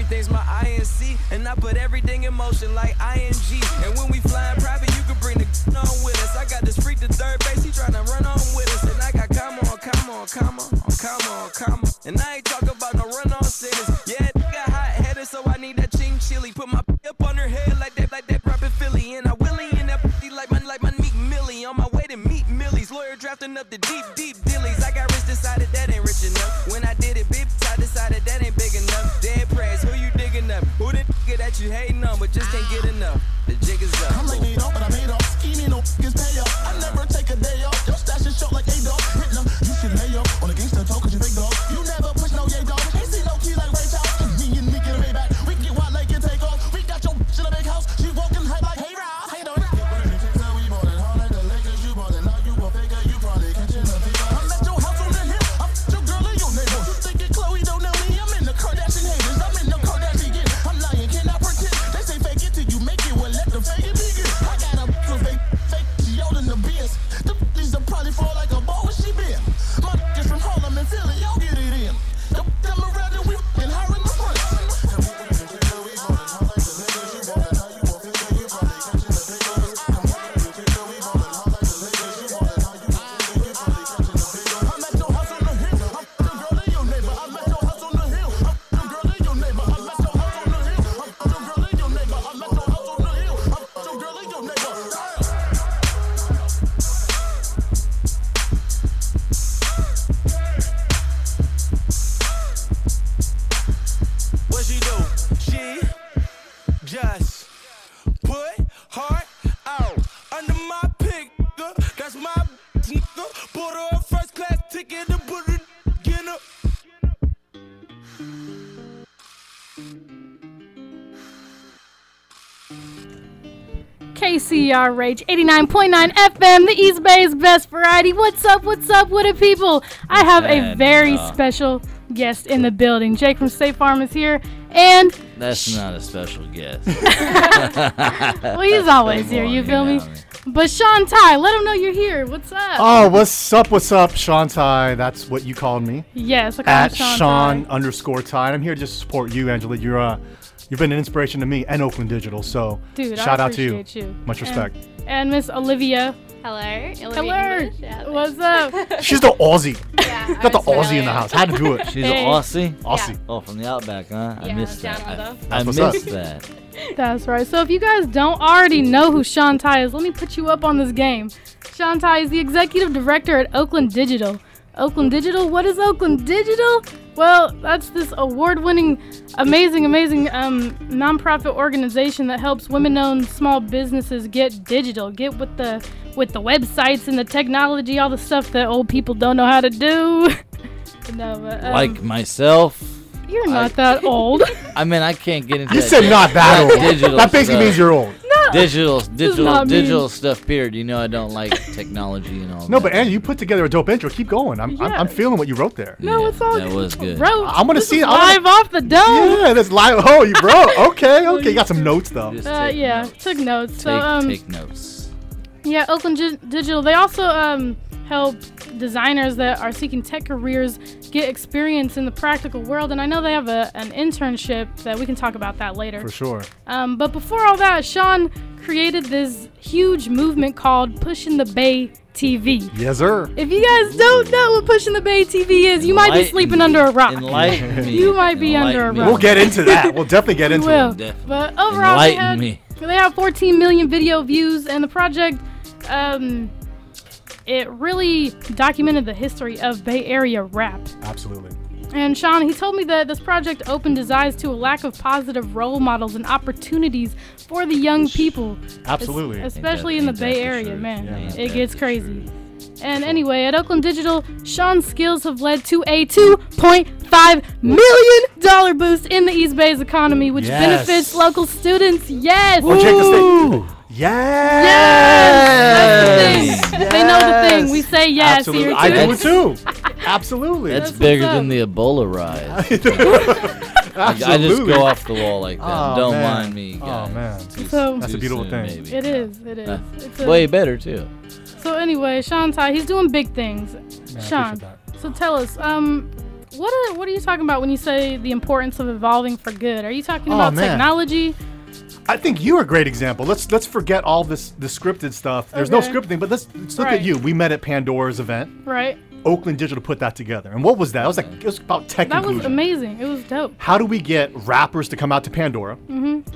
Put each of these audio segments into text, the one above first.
everything's my INC, and I put everything in motion like ING. And when we flying private, you can bring the on with us. I got this freak to third base, he tryna run on with us. And I got come on. And I ain't talking about no run on sentence. Yeah, got hot-headed, so I need that ching chili. Put my up on her head like that proper Philly. And I willy in that pussy like my Meek Millie. On my way to meet Millie's lawyer drafting up the deep dillies. I got rich, decided that ain't rich enough. When I did it, bitch, I decided that ain't big enough. Dead praise, who you digging up? Who the nigga that you hating on but just can't get enough? The jig is up. I'm like made up, but I made up. Scheming, no niggas pay up. I never take a day off. Your stash is short like A-Dog. Hitting them, you should lay up on a gangster talk, cause you fake dog. You never push no yay dog. Ain't see no key like Ray Charles. Me and Nick get way back. We get wild like it take off. We got your bitch in a big house. She walking hype like, hey, Ross. How you doing? We ballin' hard like the Lakers. You ballin' now, you a faker. You probably catching a fever. I'm at your house on the hill. I'm your girl and your neighbor. You thinking Chloe don't know me? I'm in the Kardashian haters. I'm in the Kardashian. I'm lying, cannot pretend. They say fake it till you make it. Well, let the fake it begin. I got a fake, she holding the BS. The these will probably fall like a ball when she been. My is from Harlem and Philly, y'all get it in. Them around and we and her in the front. KCRH 89.9 FM, the East Bay's best variety. What's up, what up, people? I have a very special guest in the building. Jake from State Farm is here, and... That's not a special guest. Well, he's always here, you feel me? But Shaun Tai, let him know you're here. What's up? Oh, what's up, Shaun Tai? That's what you called me. Yes, I call at him Shaun_Tai. I'm here just to support you, Angela. You've been an inspiration to me and Oakland Digital, so dude, shout out to you. Much respect. And Miss Olivia. Hello. Hello. Yeah, what's up? She's the Aussie. Yeah, got the Aussie in the house. Had to do it. She's an Aussie? Aussie. Yeah. Oh, from the Outback, huh? Yeah, I missed that. I missed that. That's right. So if you guys don't already know who Shaun Tai is, let me put you up on this game. Shaun Tai is the executive director at Oakland Digital. Oakland Digital? What is Oakland Digital? Well, that's this award-winning, amazing nonprofit organization that helps women-owned small businesses get digital, get with the websites and the technology, all the stuff that old people don't know how to do. No, but, like myself. You're not that old. I mean, I can't get into. You said not that old. Digital that basically means you're old. Digital stuff. Period. You know, I don't like technology and all. No, that. but Andrew, you put together a dope intro. Keep going. I'm feeling what you wrote there. No, it's all that was good. I'm gonna see it live off the dome. Yeah, that's live. Oh, you bro. Okay. You got some notes though. Yeah, took notes. Take notes. Yeah, Oakland Digital. They also help designers that are seeking tech careers get experience in the practical world, and I know they have an internship that we can talk about that later. For sure. But before all that, Shaun created this huge movement called Pushing the Bay TV. Yes, sir. If you guys don't know what Pushing the Bay TV is, you might be sleeping under a rock. Enlighten me. You might be under a rock. We'll get into that. We'll definitely get into it. But overall, they have 14 million video views, and the project, it really documented the history of Bay Area rap. Absolutely. And Shaun, he told me that this project opened his eyes to a lack of positive role models and opportunities for the young people. Absolutely. Especially in the Bay Area, man. Yeah, it gets crazy. And anyway, at Oakland Digital, Shaun's skills have led to a $2.5 million boost in the East Bay's economy, which benefits local students. Yes. Oh, Jake the State. Yes. That's the thing. They know the thing. We say yes. Absolutely. Here I do too. Absolutely. That's bigger than the Ebola rise. I just go off the wall like that. Oh, Don't man. mind me, guys. Oh man. That's a beautiful thing. Maybe. It is. It's way better too. So anyway, Shaun Tai, he's doing big things. Man, Shaun, so tell us, what are you talking about when you say the importance of evolving for good? Are you talking about technology? I think you're a great example. Let's forget all the scripted stuff. There's no scripting, but let's look at you. We met at Pandora's event. Right. Oakland Digital put that together. And what was that? It was about tech inclusion. That was amazing. It was dope. How do we get rappers to come out to Pandora,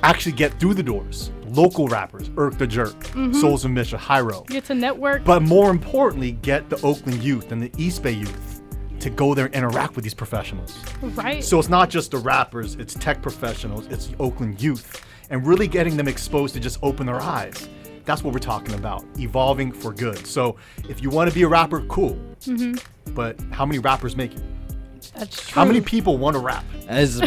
actually get through the doors? Local rappers, Irk the Jerk, Souls of Misha, Hyro. Get to network. But more importantly, get the Oakland youth and the East Bay youth to go there and interact with these professionals. Right. So it's not just the rappers, it's tech professionals, it's the Oakland youth, and really getting them exposed to just open their eyes. That's what we're talking about, evolving for good. So if you want to be a rapper, cool. But how many rappers make it? That's true. How many people want to rap? As a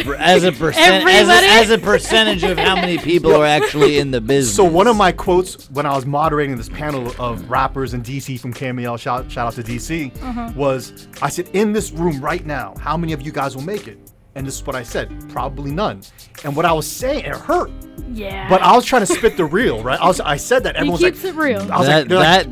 percentage of how many people are actually in the business. So one of my quotes when I was moderating this panel of rappers in DC from KML, shout out to DC, was, I said, in this room right now, how many of you guys will make it? And this is what I said, probably none. And what I was saying, it hurt. Yeah. But I was trying to spit the real, right? I said that. Everyone's keeps it real. I was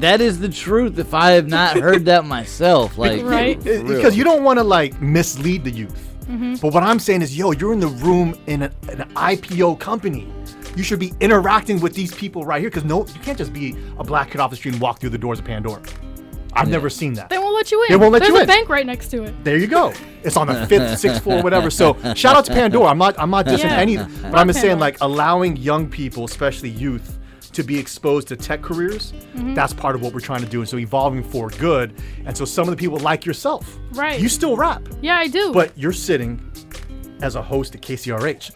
that is the truth. If I have not heard that myself, like, right? Because you don't want to like mislead the youth. But what I'm saying is, yo, you're in the room in an IPO company. You should be interacting with these people right here, because you can't just be a black kid off the street and walk through the doors of Pandora. I've never seen that. They won't let you in. They won't let you in. There's a bank right next to it. There you go. It's on the 5th, 6th floor, whatever. So shout out to Pandora. I'm not dissing any, but I'm just saying, like, allowing young people, especially youth, to be exposed to tech careers. That's part of what we're trying to do. And so evolving for good. And so some of the people like yourself, right? You still rap. Yeah, I do. But you're sitting as a host at KCRH.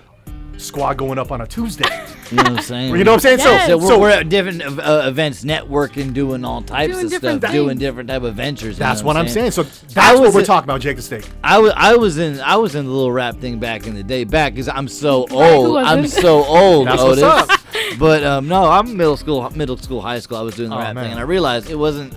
Squad going up on a Tuesday. You know what I'm saying? You know what I'm saying? Yes. So we're at different events, networking, doing all types of stuff, things. doing different type of ventures. That's what I'm saying. So that's what we're talking about, Jake the State. I was in the little rap thing back in the day, because I'm so old. I'm so old, That's Otis. what's up. But no, I'm middle school, high school. I was doing the rap thing, and I realized it wasn't.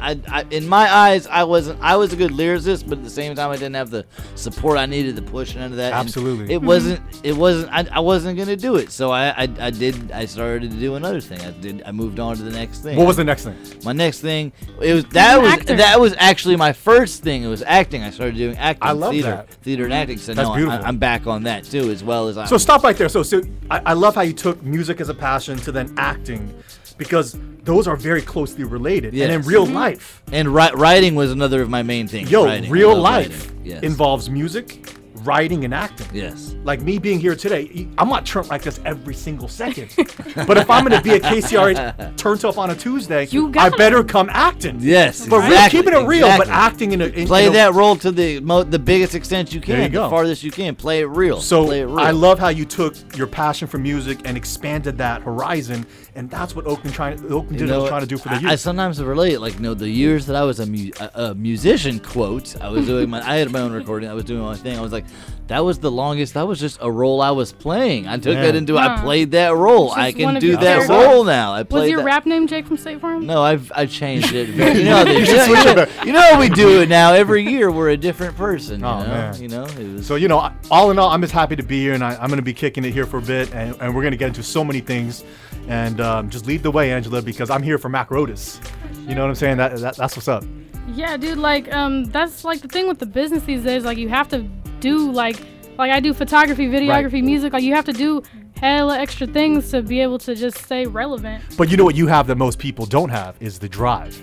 In my eyes, I was a good lyricist, but at the same time, I didn't have the support I needed to push into that. Absolutely. And it wasn't. I wasn't gonna do it. So I started to do another thing. I moved on to the next thing. What was the next thing? My next thing, that was actually my first thing. It was acting. I started doing acting. I love that. Theater and acting. So That's beautiful. I'm back on that too, as well as So stop right there. So I love how you took music as a passion to then acting, because those are very closely related. Yes. And in real life. And writing was another of my main things. Real life Yes. involves music, writing, and acting. Yes. Like me being here today, I'm not turned like this every single second. But if I'm going to be at KCRH turned up on a Tuesday, I better come acting. Yes. But exactly, keeping it real, but acting in play that role to the biggest extent you can, the farthest you can. Play it real. So play it real. I love how you took your passion for music and expanded that horizon, and that's what Oakland Digital is trying to do for the youth. I sometimes relate, like, the years that I was a musician, quote, I was doing I had my own recording, I was doing my thing, I was like, that was the longest, that was just a role I was playing. I took that into, I played that role. I can do that role now. Was your rap name Jake from State Farm? No, I changed it. You know how we do it now. Every year we're a different person. Man. It was. So, all in all, I'm just happy to be here, and I'm going to be kicking it here for a bit, and we're going to get into so many things. And just lead the way, Angela, because I'm here for MackerOdis. You know what I'm saying? That's what's up. Yeah, dude, like, that's like the thing with the business these days. Like, you have to do like I do photography, videography, music. Like, you have to do hella extra things to be able to just stay relevant. But you know what you have that most people don't have is the drive.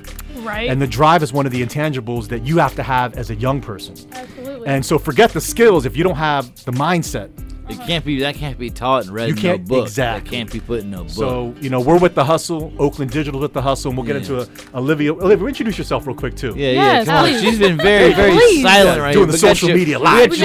Right. And the drive is one of the intangibles that you have to have as a young person. Absolutely. And so forget the skills if you don't have the mindset. That can't be taught and read in no book. Exactly. That can't be put in no book. So, we're with the hustle. Oakland Digital with the hustle, and we'll get into Olivia. Olivia, introduce yourself real quick too. Yes, come on. She's been very, very silent right doing the social media live. We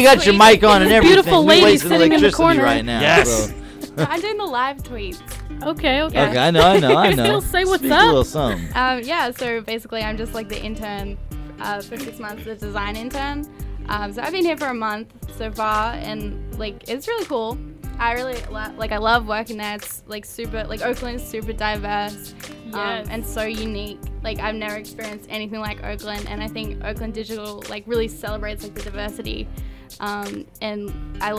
got your mic on and everything. Beautiful lady sitting in the corner right now. Yes. I'm doing the live tweets. Okay. Okay, I know. Say what's Speak up. A little something. Yeah, so basically I'm just like the intern for 6 months, the design intern. So I've been here for a month so far, and like it's really cool. I really I love working there. It's like super, like Oakland is super diverse, and so unique. Like I've never experienced anything like Oakland, and I think Oakland Digital like really celebrates like the diversity. And I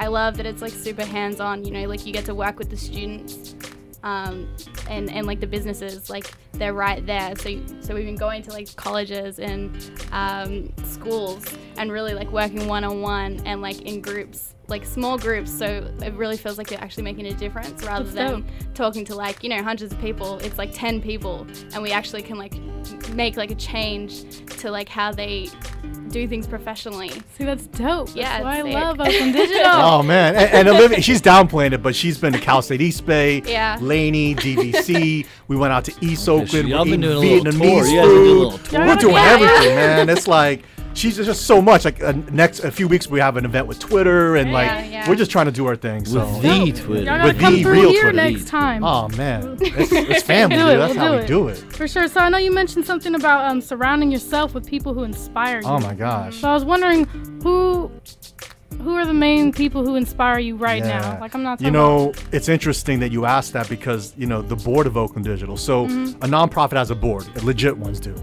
love that it's like super hands-on. Like you get to work with the students, and like the businesses, like they're right there. So we've been going to like colleges and schools and really like working one-on-one and like in groups, like small groups. So it really feels like you're actually making a difference rather than talking to like, you know, hundreds of people. It's like 10 people, and we actually can like make like a change to like how they do things professionally. See, that's dope. Yeah, that's why I sick. love Oakland Digital. Oh man, and Olivia, she's downplaying it, but she's been to Cal State East Bay, Yeah. Laney, DVC. We went out to East Oakland. Y'all We're been eating doing a little tour. Vietnamese You guys been doing a food. little tour. We're doing Yeah, everything, yeah. man. It's like she's just so much. Like a few weeks we have an event with Twitter, and like Yeah. we're just trying to do our thing. So With the Twitter. Y'all gotta With come the through real here Twitter. next time. oh man, it's family, We'll dude. do it, That's we'll how do we it. do it. For sure. So I know you mentioned something about surrounding yourself with people who inspire you. Oh my gosh. So I was wondering who are the main people who inspire you right Yeah. now? Like I'm not talking You know, it's interesting that you asked that because, you know, the board of Oakland Digital. So a nonprofit has a board, legit ones do.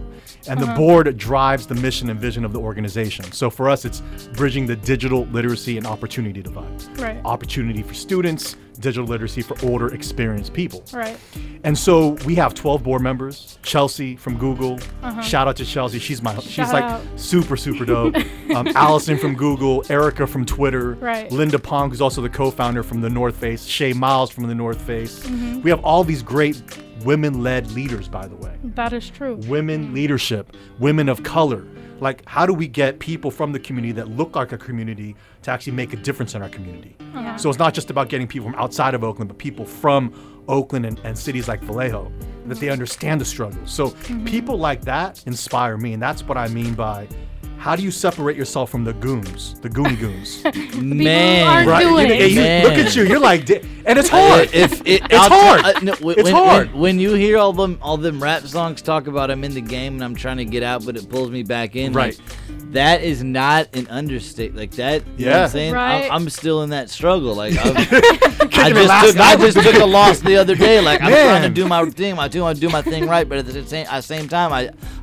And the board drives the mission and vision of the organization. So for us, it's bridging the digital literacy and opportunity divide. Right. Opportunity for students, digital literacy for older, experienced people. Right. And so we have 12 board members. Chelsea from Google. Shout out to Chelsea. She's like out. super, super dope. Allison from Google. Erica from Twitter. Right. Linda Pong, who's also the co-founder from the North Face. Shay Miles from the North Face. We have all these great women-led leaders, by the way. That is true. Women leadership, women of color. Like, how do we get people from the community that look like a community to actually make a difference in our community? So it's not just about getting people from outside of Oakland, but people from Oakland and cities like Vallejo, that they understand the struggle. So people like that inspire me, and that's what I mean by how do you separate yourself from the goons, the goony goons? Man, aren't Right? doing You- it. you- look at you, you're like, and it's hard. It's hard. It's hard. When you hear all them rap songs talk about I'm in the game and I'm trying to get out, but it pulls me back in. Right. Like, that is not an understate. Like that. You know what Yeah. I'm saying? Right. I'm still in that struggle. Like Kicking it last I night. just took a loss the other day. Like I'm trying to Man. do my thing. I do my thing right, but at the same time,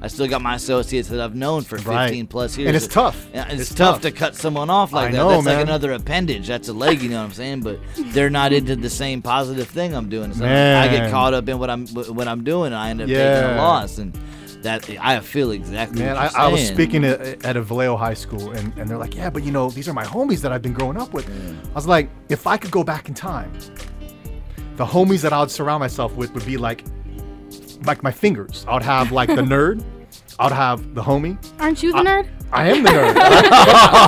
I still got my associates that I've known for 15 Right. plus years. And it's tough. Yeah, it's It's tough tough. to cut someone off like I that. know, That's man. like another appendage. That's a leg, you know what I'm saying? But they're not into the same positive thing I'm doing. So I get Man. caught up in what I'm doing, and I end up taking Yeah. a loss. And that I feel exactly Man, what you're I was saying. speaking at a Vallejo high school, and they're like, yeah, but you know, these are my homies that I've been growing up with. I was like, if I could go back in time, the homies that I would surround myself with would be like my fingers. I would have like the nerd. I would have the homie. Aren't you the nerd? I am the nerd.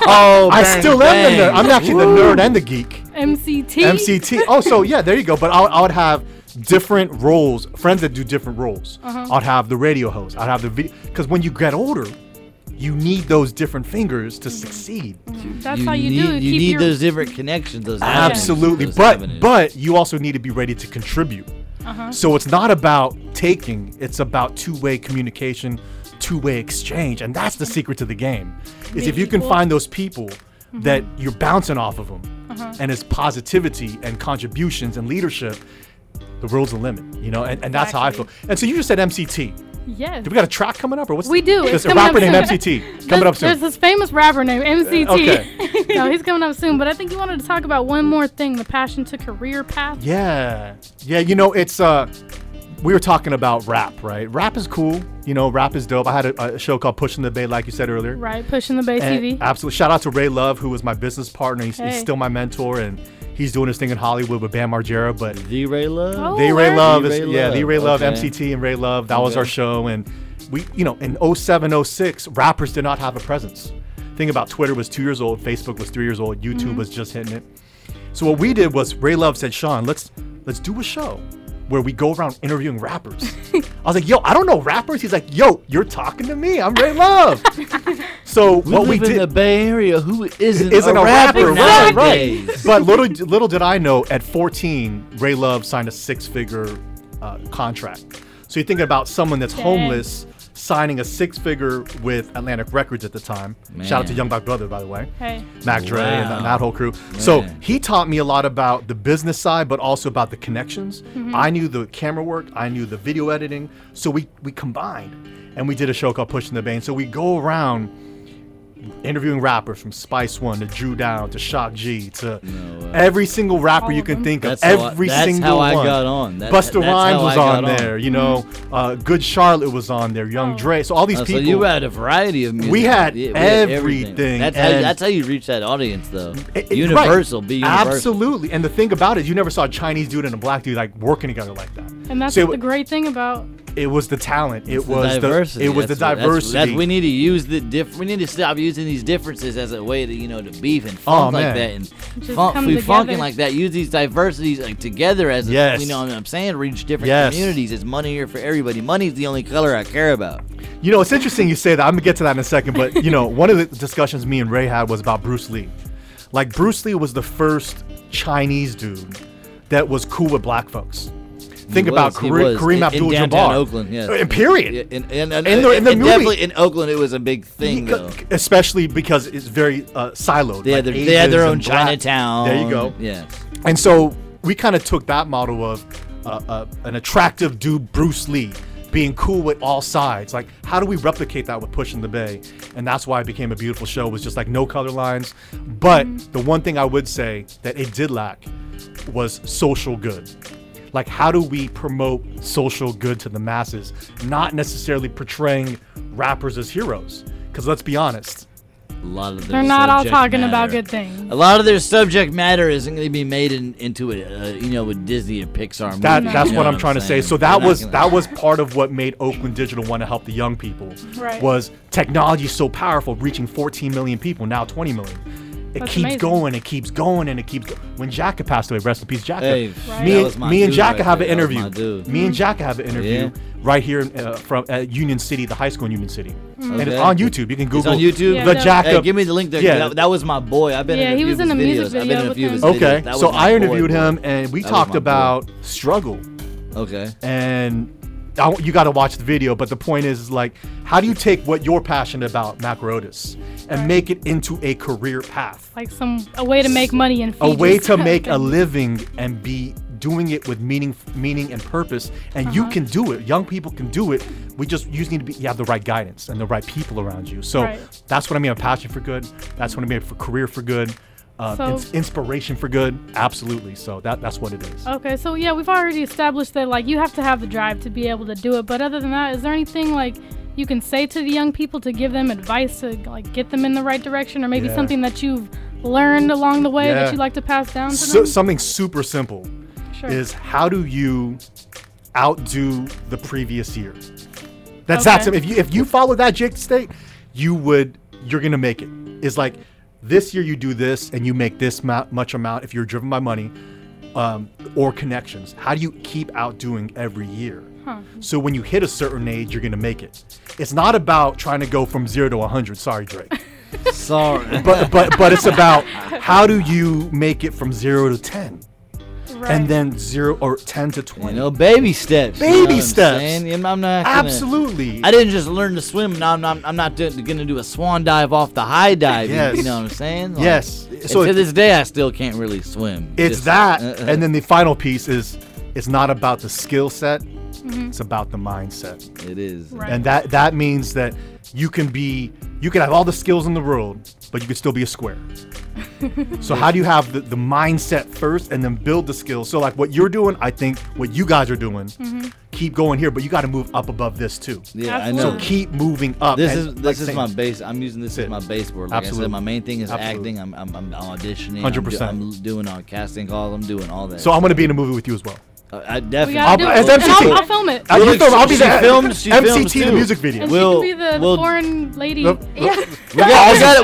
Oh, I bang, still am the bang. nerd. I'm actually the nerd and the geek. MCT. MCT. Oh, so yeah, there you go. But I would have different roles, friends that do different roles. I'd have the radio host. I'd have the video. Because when you get older, you need those different fingers to succeed. That's how you do it. You Keep need your, those different connections. Those avenues, Absolutely. those But avenues. but you also need to be ready to contribute. So it's not about taking, it's about two-way communication, two-way exchange. And that's the secret to the game. Is if you can equal. find those people that you're bouncing off of them and it's positivity and contributions and leadership, the world's the limit, you know, and that's how I feel. And so you just said MCT. yes. Do we got a track coming up or what's We do. There's It's a coming rapper up named soon. MCT coming up soon. There's this famous rapper named MCT. Okay. No, he's coming up soon. But I think you wanted to talk about one more thing: the passion to career path. Yeah. You know, it's we were talking about rap, right? Rap is cool. You know, rap is dope. I had a show called Pushing the Bay, like you said earlier. Right, pushing the Bay And TV. absolutely. Shout out to Ray Love, who was my business partner. He's Hey. still my mentor, and he's doing his thing in Hollywood with Bam Margera. But The Ray Love. Oh, The Ray word. Love The is Ray the Love, Ray Love, okay. MCT and Ray Love. That was Okay. our show, and we, you know, in 07, 06, rappers did not have a presence. Think about Twitter was 2 years old, Facebook was 3 years old, YouTube was just hitting it. So what we did was Ray Love said, Shaun, let's do a show where we go around interviewing rappers. I was like, yo, I don't know rappers. He's like, yo, you're talking to me. I'm Ray Love. So We what we live in the did Bay Area. Who isn't a rapper, right? nowadays? But little did I know, at 14, Ray Love signed a 6-figure contract. So you're thinking about someone that's Dang. homeless signing a 6-figure with Atlantic Records at the time. Shout out to Man. Young Black Brother, by the way. Hey. Mac Dre and Wow. that whole crew. So Man. he taught me a lot about the business side, but also about the connections. I knew the camera work, I knew the video editing. So we combined and we did a show called Pushing the Bay. So we go around interviewing rappers from Spice One to Drew Down to Shock G to every single rapper All you of can them. think of. That's how I one. got on. Busta Rhymes was on there, you know. Mm-hmm. Good Charlotte was on there. Young Dre. So all these people. So you had a variety of music. We had Yeah, everything. That's how you reach that audience, though. Universal. Be universal. Absolutely. And the thing about it is you never saw a Chinese dude and a black dude like working together like that. And that's So the great thing about. It was the talent. It was the diversity. It was the diversity. We need to use we need to stop using these differences as a way to to beef and funk like that and Just come funking together. like that. Use these diversities like together as Yes. you know what I'm saying. Reach different Yes. communities. It's money here for everybody. Money's the only color I care about. You know, it's interesting you say that. I'm gonna get to that in a second. But one of the discussions me and Ray had was about Bruce Lee. Like Bruce Lee was the first Chinese dude that was cool with black folks. Think about Kareem Abdul-Jabbar. In downtown Oakland, yes. Period. In the movie. definitely in Oakland, it was a big thing, though. Especially because it's very siloed. They had their own Chinatown. There you go. Yeah. And so we kind of took that model of an attractive dude, Bruce Lee, being cool with all sides. Like, how do we replicate that with Pushing the Bay? And that's why it became a beautiful show. It was just like no color lines. But the one thing I would say that it did lack was social good. Like, how do we promote social good to the masses? Not necessarily portraying rappers as heroes. Because let's be honest. A lot of They're not all talking about good things. A lot of their subject matter isn't going to be made into a with Disney or Pixar movie. That's what I'm trying to say. So that was gonna... part of what made Oakland Digital want to help the young people. Right. Was technology so powerful, reaching 14 million people, now 20 million. It That's keeps amazing. going, it keeps going, and it keeps going. When Jacka passed away, rest in peace, Jacka. Hey, me and Jacka have an interview. Me and Mm-hmm. Jacka have an interview right here from at Union City, the high school in Union City, and it's Okay. on YouTube. You can Google. It's on YouTube. Yeah, the no. Jacka. Hey, give me the link there. Yeah. That was my boy. I've been in a he few was of in his a music videos. I've been video in a with few of his him. videos. Okay, That was so my I boy, interviewed boy. him, and we That was talked my boy. about struggle. Okay. And you got to watch the video, but the point is like, how do you take what you're passionate about, MackerOdis, and make it into a career path? Like a way to make money and A feed way to yourself. make a living and be doing it with meaning and purpose. And you can do it. Young people can do it. You just need to you have the right guidance and the right people around you. So Right. that's what I mean. A passion for good. That's what I mean for career for good. Inspiration for good. Absolutely. So that's what it is. Okay, so yeah, we've already established that like you have to have the drive to be able to do it. But other than that, is there anything like you can say to the young people to give them advice to like get them in the right direction, or maybe Yeah. something that you've learned along the way Yeah. that you'd like to pass down to So, them? something super simple Sure. is how do you outdo the previous year? That's Okay. that simple. If you follow that Jake State, you're gonna make it. It's like this year you do this and you make this much amount if you're driven by money or connections. How do you keep outdoing every year? So when you hit a certain age, you're gonna make it. It's not about trying to go from 0 to 100. Sorry, Drake. Sorry. but it's about how do you make it from 0 to 10, Right. and then 0 or 10 to 20. Baby steps. Baby you know what I'm steps. saying? I'm not gonna, Absolutely. I didn't just learn to swim. Now I'm not gonna do a swan dive off the high dive. Yes. You know what I'm saying? Like, Yes. and So to this day, I still can't really swim. it's Just- that, and then the final piece is it's not about the skill set. It's about the mindset. It is. Right. And that means that you can have all the skills in the world, but you can still be a square. So how do you have the mindset first and then build the skills? So like what you're doing, I think what you guys are doing, keep going here, but you got to move up above this too. Yeah, I Absolutely. know. So keep moving up. This And is like this is saying- my base. I'm using this as my base board. Like I Absolutely. said, my main thing is Absolutely. acting. I'm auditioning. 100%. I'm doing casting calls. I'm doing all that. So I'm gonna be in a movie with you as well. I We definitely. gotta do as it. MCT. I'll film it. You film, I'll be she the films- she films MCT the too. music video. And We'll- she can be the we'll- foreign lady. Nope. Yeah.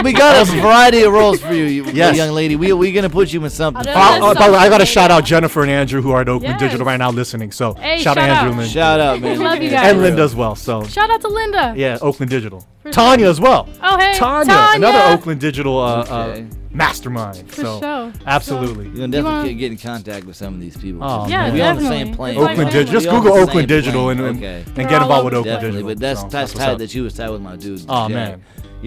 we got a variety of roles for you, Yes. young lady. We're gonna put you in something. I'll do fun. it. By the way, I got to shout out Jennifer and Andrew who are at Oakland Yes. Digital right now listening. So Hey, shout out shout Andrew out. and Shout out, man. Love you guys. and Linda as well. So Shout out to Linda. yeah, Oakland Digital. For Tanya as well. Oh, hey. Tanya, another Oakland Digital Okay. mastermind. For So sure. absolutely. You're gonna definitely wanna- get in contact with some of these people. Oh, Yeah, man. we on the definitely. same plane. It's like Oakland family. Digital. Just We on Google the Oakland same Digital plane. and Okay. and We're get all involved over with the Oakland place. Definitely, Digital. but that's So that's what's tight up. that you was tight with my dude. Oh Jay. man.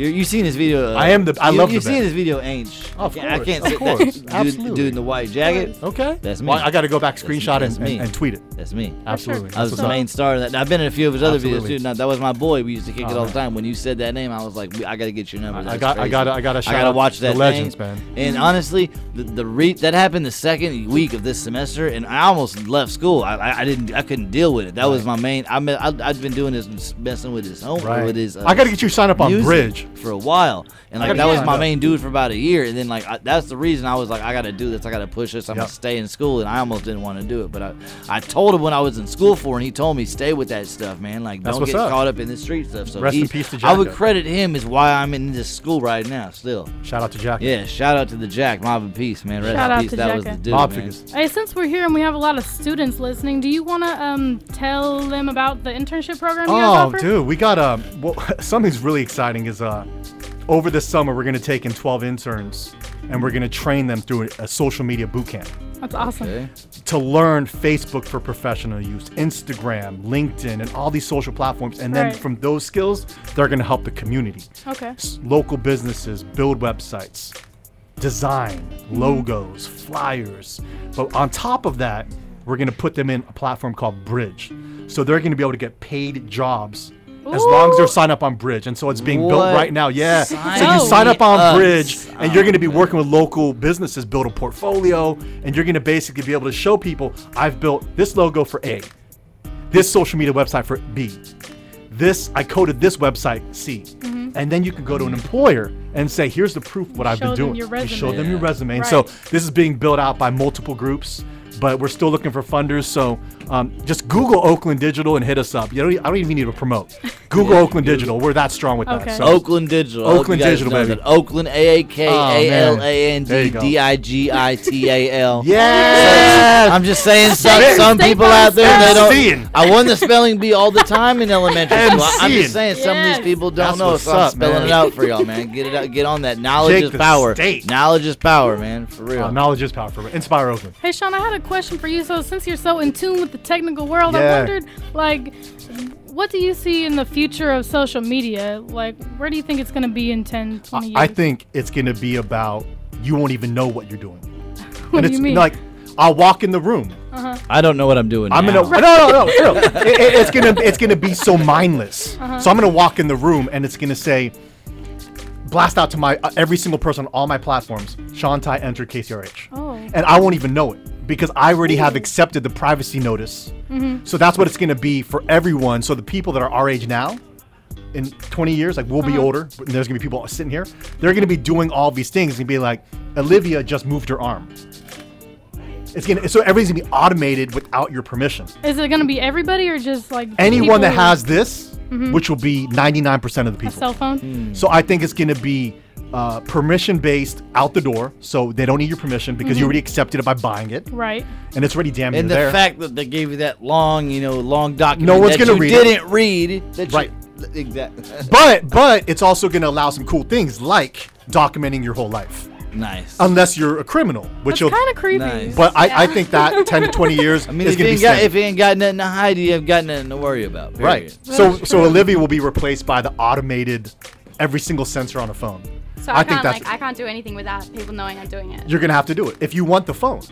You seen this video? I love the You seen band. this video, ain't? Of course, I can't of say course. that. Absolutely. Dude in the white jacket. Okay. That's me. Well, I got to go back, screenshot That's me. and tweet it. That's me. Absolutely. I was That's the what's main up. star of that. I've been in a few of his other Absolutely. videos too. Now, that was my boy. We used to kick it all the man. time. When you said that name, I was like, I gotta get your number. That's I got crazy. to shout out watch that the legends, thing. man. And honestly, that happened the second week of this semester, and I almost left school. I couldn't deal with it. That was my main. I've been doing this, messing with his home, Right. with his. I got to get you signed up on music Bridge. for a while, and like gotta that get was signed my up. main dude for about a year, and then like that's the reason I was like, I gotta do this. I gotta push this. I'm Yep. gonna stay in school, and I almost didn't want to do it, but I told him when I was in school for, and he told me stay with that stuff, man. Like That's don't what's get up. caught up in the street stuff. So Rest in he's- peace to I would Jack. credit him as why I'm in this school right now. Still, Shout out to Jack. yeah. Shout out to the Jack, Mob and Peace, man. Rest Shout in out peace. to That was Jacka. the dude, Mob man. figures. Hey, since we're here and we have a lot of students listening, do you want to tell them about the internship program you guys Oh, offer? dude, we got well, something's really exciting is over this summer we're gonna take in 12 interns and we're gonna train them through a social media boot camp That's awesome. Okay. to learn Facebook for professional use, Instagram, LinkedIn, and all these social platforms. And then Right. from those skills, they're gonna help the community, Okay. local businesses build websites, design logos, flyers. But on top of that, we're gonna put them in a platform called Bridge, so they're gonna be able to get paid jobs as long as they're signed up on Bridge. And so it's being built What? right now. Yeah. So Sign you sign up me on up. Bridge and you're going to be working with local businesses, build a portfolio, and you're going to basically be able to show people, I've built this logo for A, this social media website for B, I coded this website C. And then you can go to an employer and say, here's the proof of what I've Show been them doing. your You show resume. them your resume. And Right. so this is being built out by multiple groups, but we're still looking for funders. So just Google Oakland Digital and hit us up. I don't even need to promote. Google Oakland Digital. We're that strong with Okay. that. So Oakland Digital. I hope Oakland you guys Digital, know baby. that. Oakland, There you go. AAKALANDDIGITAL. yeah. I'm just saying, State some people Farm out there, they don't. seeing. I won the spelling bee all the time in elementary And school. I'm seeing. just saying, some of Yes. these people don't That's know, what's so I'm up, spelling man. it out for y'all, man. Get it out, get on that. Knowledge Jake is the power. State. Knowledge is power, man. For real. Knowledge is power. Inspire Oakland. Hey, Shaun, I had a question for you. So since you're so in tune with the technical world, I Yeah. wondered, like, what do you see in the future of social media? Like, where do you think it's going to be in 10, 20 years? I think it's going to be about you won't even know what you're doing. What And do it's you mean? like I'll walk in the room. I don't know what I'm doing. I'm now. gonna no. It's gonna be so mindless. So I'm gonna walk in the room and it's gonna say, blast out to my every single person on all my platforms. Shaun Tai entered KCRH, Oh. and I won't even know it because I already have accepted the privacy notice. So that's what it's gonna be for everyone. So the people that are our age now, in 20 years, like we'll be older, and there's gonna be people sitting here. They're gonna be doing all these things and be like, Olivia just moved her arm. So everything's gonna be automated without your permission. Is it going to be everybody or just like Anyone that people has this, which will be 99% of the a people. cell phone? So I think it's going to be permission based out the door. So they don't need your permission because you already accepted it by buying it, Right. and it's already damn near And the there. fact that they gave you that long document No one's that gonna you read it. didn't read. That Right. Exactly. but it's also going to allow some cool things like documenting your whole life, Nice. unless you're a criminal, which It's you'll. kind of creepy. Nice. But I think that 10 to 20 years I mean, is if you, going to be ain't got, safe. if you ain't got nothing to hide, you have got nothing to worry about. Period. Right. So Olivia will be replaced by the automated every single sensor on a phone. So I I think can't that's- I can't do anything without people knowing I'm doing it. You're going to have to do it if you want the phone.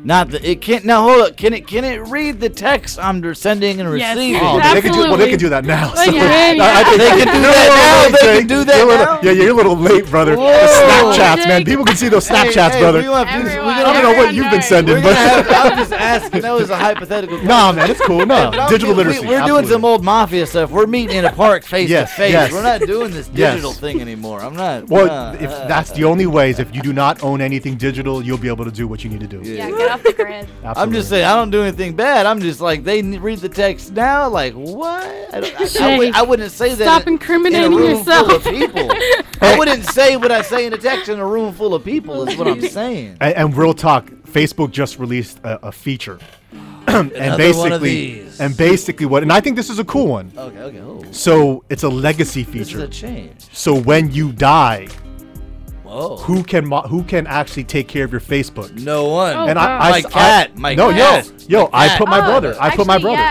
Not that it can't. Now hold up. Can it read the text I'm sending and Yes. receiving? Oh, Yeah. they can do. Well, they Absolutely. can do that now. Like, so- yeah, yeah. I think They can do you're a that little now. late, They can Jake. do that You're a little- now. Yeah, you're a little late, brother. The Whoa. Snapchats, man. Jake. People can see those Snapchats, Hey, brother. we gonna have- Everyone- we I gonna don't know what everyone you've been knows. sending, We're gonna but have, I'm just asking. That was a hypothetical. no, man, it's cool. No, But I'm- digital literacy. We're doing some old mafia stuff. We're meeting in a park face Yes, to face. yes. We're not doing this Yes. digital thing anymore. I'm not. Well, if that's the only way is if you do not own anything digital, you'll be able to do what you need to do. Yeah, get off the grid. Absolutely. I'm just saying, I don't do anything bad. I'm just like, they read the text now. Like, what? I wouldn't say that. Stop in incriminating a room yourself. full of people. I wouldn't say what I say in a text in a room full of people. Is what I'm saying. And real talk, Facebook just released a feature, and Another one of these. basically what, and I think this is a cool one. Okay. Oh, So it's a legacy this is feature. a change. So when you die, Oh. Who can actually take care of your Facebook? No one. Oh, And wow. My cat. I put my brother. I put my Actually, brother.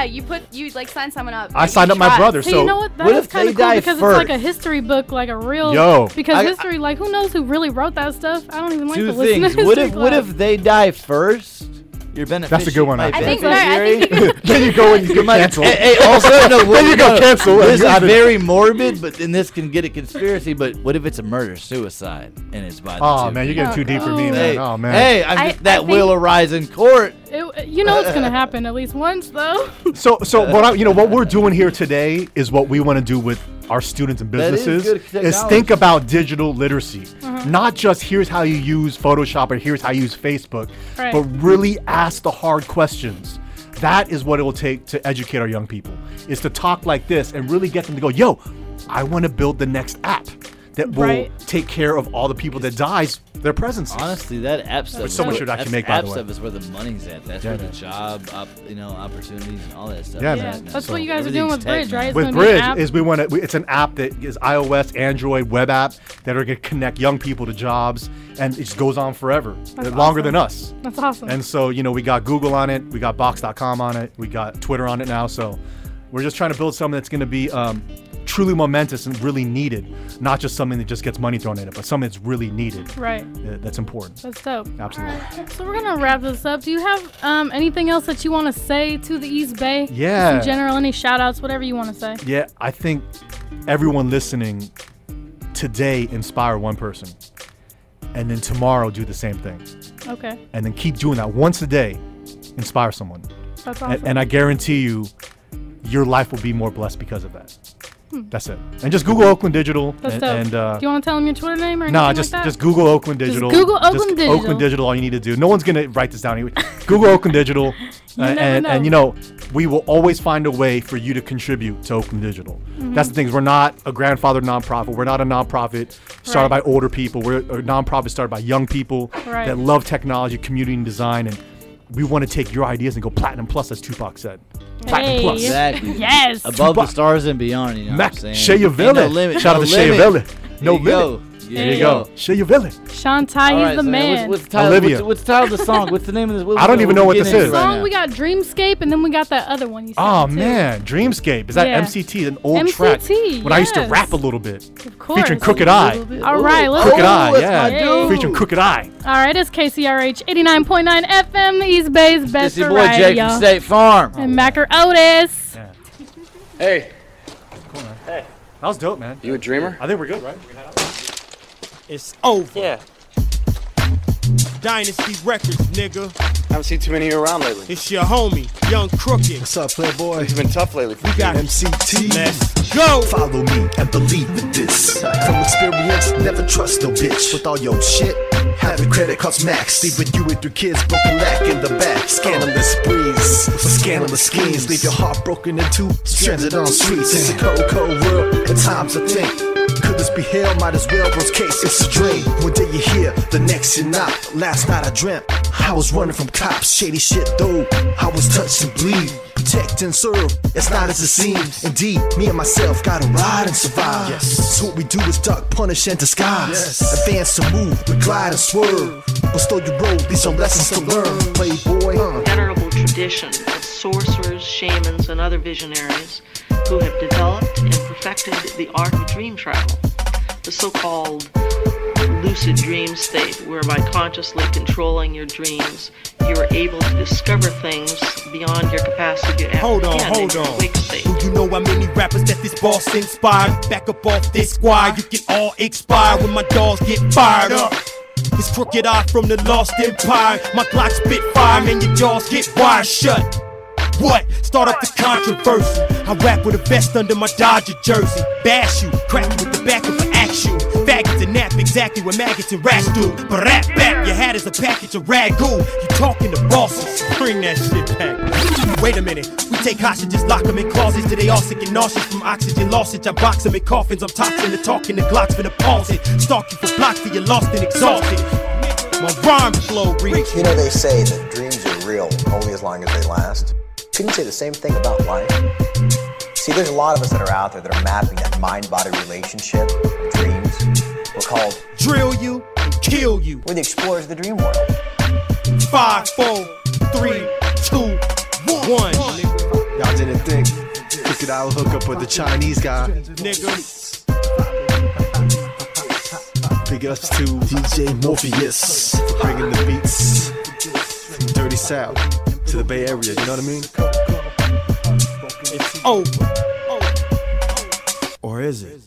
Yeah, you like sign someone up. I signed up my brother. See, So you know what? That what is if kind they of cool die because first? it's like a history book, like a real. Because history, like, who knows who really wrote that stuff? I don't even like Two to listen things. to What history if class. they die first? Your beneficiary. That's a good one, my I think. beneficiary? then you go and you get canceled. Hey, also, no, Then you go cancel. This is very morbid, but then this can get a conspiracy. But what if it's a murder-suicide and it's by the Oh two man, you're getting too deep for me, Oh. man. Hey, Oh man. hey, that will arise in court. You know it's gonna happen at least once, though. So what we're doing here today is what we want to do with our students and That is businesses good is technology. think about digital literacy. Not just here's how you use Photoshop or here's how you use Facebook, Right. but really ask the hard questions. That is what it will take to educate our young people, is to talk like this and really get them to go, yo, I want to build the next app that will Right. take care of all the people that dies, their presence. Honestly, that app stuff. Which someone should actually make, by the way. App stuff is where the money's at. That's Yeah, where the man. job, opportunities and all that stuff. Yeah, is man. at now. That's So what you guys are doing with everything's Bridge, right? It's With gonna be an Bridge app. is it's an app that is iOS, Android, web app that are going to connect young people to jobs, and it just goes on forever, longer than us. That's awesome. And so, we got Google on it, we got Box.com on it, we got Twitter on it now. So we're just trying to build something that's going to be truly momentous and really needed, not just something that just gets money thrown in it, but something that's really needed. Right. That's important. That's dope. Absolutely. All right. So we're gonna wrap this up. Do you have anything else that you want to say to the East Bay? Yeah. Just in general, any shout outs, whatever you want to say. Yeah, I think everyone listening today inspire one person, and then tomorrow do the same thing, Okay. and then keep doing that once a day. Inspire someone, That's awesome. and I guarantee you, your life will be more blessed because of that. That's it. And just Google Oakland Digital. That's dope. and Do you want to tell them your Twitter name or anything no, like just that? just Google Oakland Digital. Google Oakland Digital. Oakland Digital. All you need to do. No one's gonna write this down anyway. Google Oakland Digital, never and know. we will always find a way for you to contribute to Oakland Digital. That's the thing. Is we're not a grandfather nonprofit. We're not a nonprofit started by older people. We're a nonprofit started by young people Right. that love technology, community, and design, and we want to take your ideas and go platinum plus, as Tupac said. Platinum Hey. plus. Exactly. Yes. Above the Tupac. stars and beyond. You know Mac, what I'm saying? share your Ain't village. No limit. Shout out no to Share Your limit. Village. No There you limit. go. There you go. Share your village. Shaun Tai All is right, the so man. What's the title? Olivia. What's the title of the song? What's the name of this? I don't even know what this is. Song, we got Dreamscape, and then we got that other one you said. Oh too. man, Dreamscape. Is that Yeah. MCT? An old track MCT, when I used to yes. rap a little bit. Of course. Featuring Crooked Eye. All right, let's Crooked go. Eye, that's yeah. my dude. Featuring Crooked Eye. All right, it's KCRH 89.9 FM, the East Bay's best This your boy variety, Jake y'all. from State Farm. And MackerOdis. Hey, That was dope, man. you a dreamer? I think we're good, right? It's over. Yeah. Dynasty Records, nigga. Haven't seen too many of you around lately. It's your homie, Young Crooked. What's up, Playboy? It's been tough lately. We got MCT. Let's go. Follow me and believe in this. From experience, never trust no bitch. With all your shit, having credit costs max. Sleep with you with your kids, broken lack in the back. Scandalous breeze, for scandalous schemes. Leave your heart broken in two, stranded on streets. It's a cold, cold world, at times I think. Could this be hell? Might as well, worst case, it's a dream. One day you're here, the next you're not. Last night I dreamt I was running from cops. Shady shit though, I was touched and bleed. Protect and serve, it's not as it seems. Indeed, me and myself gotta ride and survive. Yes. So what we do is duck, punish, and disguise. Yes. Advance and move, we glide and swerve. But slow your road, these are lessons to learn. Playboy, venerable tradition of sorcerers, shamans, and other visionaries who have developed and perfected the art of dream travel, the so-called lucid dream state, whereby consciously controlling your dreams, you are able to discover things beyond your capacity to Hold on, apprehend hold in on. your wake state. Do you know how many rappers that this boss inspired? Back up off this squad, you can all expire when my dogs get fired up. It's Crooked Eye from the Lost Empire. My Glock spit fire, man, your jaws get wire shut. What? Start up the controversy. I rap with a vest under my Dodger jersey. Bash you, crack you with the back of an axe shoe. Faggots and nap exactly what maggots and rats do. But rap back, your hat is a package of ragu. You talking to bosses, bring that shit back. Wait a minute, we take hostages, lock them in closets till they all sick and nauseous from oxygen lossage. I box them in coffins, I'm toxin' and talking to Glocks for the pause it. Stalk you for blocks till you're lost and exhausted. My rhyme flow reach. You know, they say that dreams are real only as long as they last. Couldn't you say the same thing about life? See, there's a lot of us that are out there that are mapping that mind-body relationship of dreams. We're called Drill you, kill you. We're the explorers of the dream world. 5, 4, 3, 2, 1. Y'all didn't think we could out hook up with the Chinese guy. Nigga. Big ups to DJ Morpheus for bringing the beats from Dirty South to the Bay Area, you know what I mean? It's over. Or is it?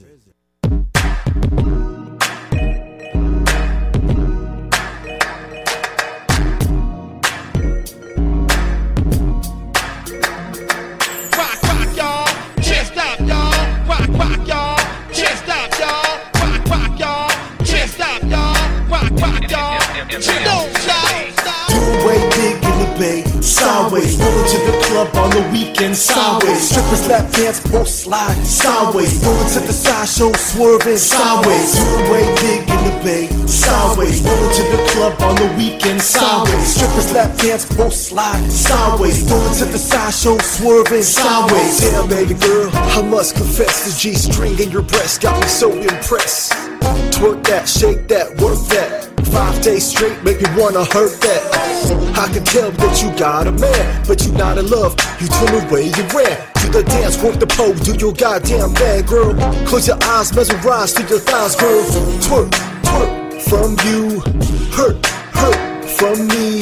Sideways, rolling to the club on the weekend. Sideways, strippers lap dance, both slide. Sideways, rolling to the sideshow, swerving. Sideways, doing way big in the bay. Sideways, rolling to the club on the weekend. Sideways, strippers lap dance, both slide. Sideways, rolling to the sideshow, swerving. Sideways, damn baby girl, I must confess the G-string in your breast got me so impressed. Twerk that, shake that, work that. 5 days straight make me wanna hurt that. I can tell that you got a man, but you not in love. You turn away, you ran to the dance, work the pole, do your goddamn bad, girl. Close your eyes, mesmerize to your thighs, girl. Twerk, twerk from you, hurt, hurt from me.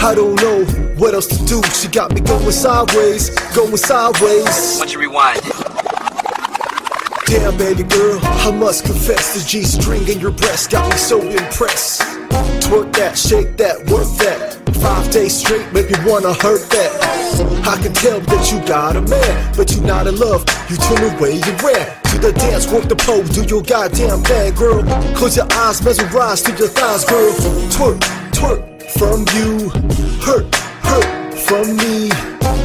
I don't know what else to do. She got me going sideways, going sideways. Why don't you rewind it? Damn baby girl, I must confess the G-string in your breast got me so impressed. Twerk that, shake that, work that. 5 days straight make me wanna hurt that. I can tell that you got a man, but you not in love. You turn away, you ran to the dance, work the pole, do your goddamn bad, girl. Close your eyes, mesmerize to your thighs, girl. Twerk, twerk from you, hurt, hurt from me.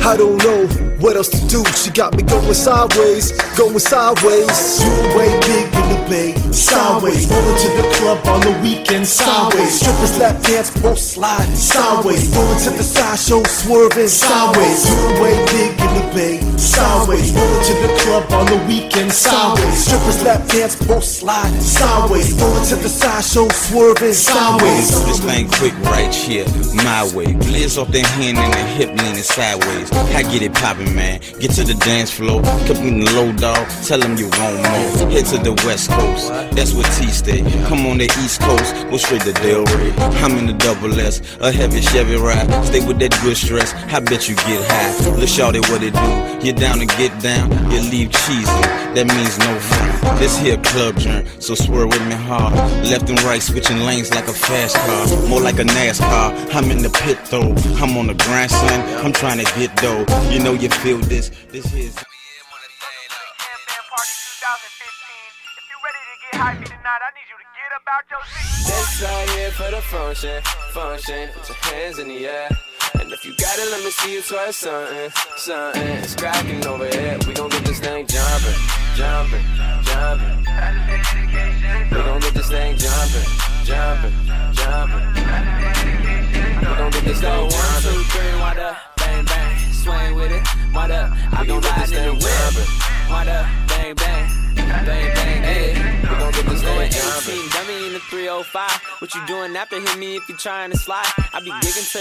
I don't know what else to do. She got me going sideways, going sideways. Doing way big in the bay. Sideways, rolling to the club on the weekend. Sideways, strippers lap dance, both slide. Sideways, rolling to the sideshow, swerving. Sideways, doing way big in the bay. Sideways, rolling to the club on the weekend. Sideways, strippers lap dance, both slide. Sideways, rolling to the sideshow, swerving. Sideways. Do this thing quick right here, my way. Blitz off the hand and the hip leaning sideways. I get it poppin', man. Get to the dance floor, come in the low dog. Tell them you want more. Head to the west coast, that's where T stay. Come on the east coast, go straight to Del Rey. I'm in the double S, a heavy Chevy ride. Stay with that good stress, I bet you get high. Look shawty what it do, you down to get down, you leave cheesy. That means no fun. This here club joint, so swear with me hard. Left and right, switching lanes like a fast car, more like a NASCAR. I'm in the pit though, I'm on the grind, son. I'm trying to get dough. You know you feel this. This here's. This right here for the function, function. Put your hands in the air. And if you got it, let me see you twerk something, something. It's cracking over here. We gon' get this thing jumping, jumping, jumping. We gon' get this thing jumping, jumping, jumping. We gon' get this thing jumping. 1, 2, 3, wind up, bang bang. Swing with it, wind up. I be riding in the whip. Wind up, bang bang, bang bang. Hey, we gon' get this thing jumping. Dummy in the 305. What you doing after hit me if you trying to slide? I be digging to